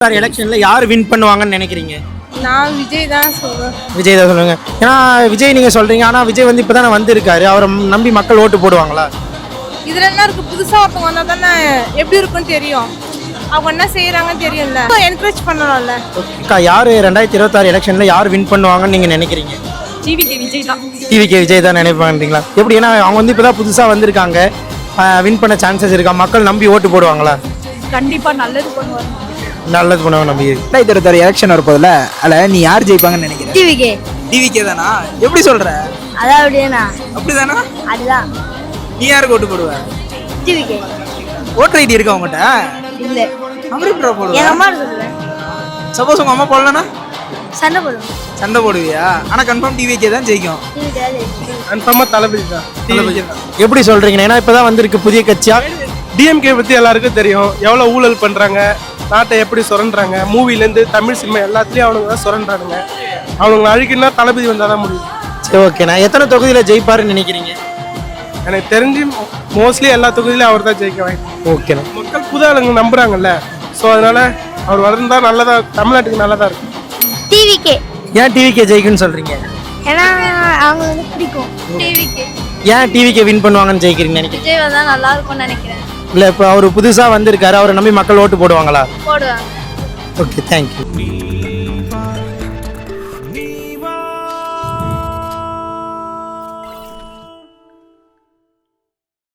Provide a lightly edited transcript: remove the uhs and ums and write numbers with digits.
எலெக்ஷன்ல யார் வின் பண்ணுவாங்கன்னு நினைக்கிறீங்க? நான் விஜய் தான் சொல்றேன். விஜய் தான் சொல்லுங்க. ஏன்னா விஜய் நீங்க சொல்றீங்க, ஆனா விஜய் வந்து இப்பதானே வந்திருக்காரு, அவரை நம்பி மக்கள் ஓட்டு போடுவாங்களா? இதுல என்ன இருக்கு, புதுசா ஒருத்தவங்க வந்தா தானே எப்படி இருக்குன்னு தெரியும், அவங்க என்ன செய்யறாங்கன்னு தெரியும்ல, என்கரேஜ் பண்ணலாம்ல. அக்கா, யாரு 2026 எலெக்ஷன்ல யார் வின் பண்ணுவாங்கன்னு நீங்க நினைக்கிறீங்க? டிவிகே விஜய் தான். டிவிகே விஜய் தான் நினைப்பாங்கன்றீங்களா? எப்படி? ஏன்னா அவங்க வந்து இப்பதான் புதுசா வந்திருக்காங்க, வின் பண்ண சான்சஸ் இருக்கா? மக்கள் நம்பி ஓட்டு போடுவாங்களா? கண்டிப்பா நல்லது பண்ணுவாங்க. நல்லது பண்ணுவாங்க நம்பி. 2026 எலெக்ஷன் வரப்போதில்ல, அதில் நீ யார் ஜெயிப்பாங்கன்னு நினைக்கிறேன்? டிவிகே. டிவிகே தானா? எப்படி சொல்ற? அதான் அப்படியேண்ணா. அப்படிதானா? அதுதான். நீ யாருக்கு ஓட்டு போடுவ? டிவிகே. ஓட்டர் ஐடி இருக்கா உங்ககிட்ட? இல்ல. அப்புறம் எப்படி போடுவ? எங்க அம்மா இருக்குல்ல. சப்போஸ் உங்க அம்மா போடலனா சண்டை போடுவோம். சண்டை போடுவியா? ஆனா கன்ஃபார்ம் டிவிகே தான் ஜெயிக்கும். கன்ஃபார்மா தளபதி தான். டிவிகே தான். எப்படி சொல்றீங்க? ஏன்னா இப்பதான் வந்திருக்கு புதிய கட்சியா. டிஎம்கே பத்தி எல்லாருக்கும் தெரியும், எவ்வளவு ஊழல் பண்றாங்க, நாட்டை எப்படி சுரண்டுறாங்க, மூவிலேருந்து தமிழ் சினிமா எல்லாத்துலேயும் அவனுங்க தான் சுரண்டானுங்க. அவனுங்களை அழிக்கணும்னா தளபதி வந்தால் தான் முடியும். சரி, ஓகே. நான் எத்தனை தொகுதியில் ஜெயிப்பாருன்னு நினைக்கிறீங்க? எனக்கு தெரிஞ்சு மோஸ்ட்லி எல்லா தொகுதியிலையும் அவர் தான் ஜெயிக்க வாய்ப்பு. ஓகேண்ணா. மக்கள் புது ஆளுங்க நம்புறாங்கல்ல, ஸோ அதனால அவர் வளர்ந்தா நல்லதா, தமிழ்நாட்டுக்கு நல்லதா இருக்கும். டிவிகே. ஏன் டிவிகே ஜெயிக்குன்னு சொல்றீங்க? ஏன்னா அவங்க வந்து பிடிக்கும். டிவிகே. ஏன் டிவிகே வின் பண்ணுவாங்கன்னு ஜெயிக்கிறீங்க நினைக்கிறீங்க? விஜய் வந்தா நல்லா இருக்கும்னு நினைக்கிறேன். இல்லை, இப்போ அவர் புதுசாக வந்திருக்காரு, அவரை நம்பி மக்கள் ஓட்டு போடுவாங்களா? போடுவாங்க. Okay, thank you.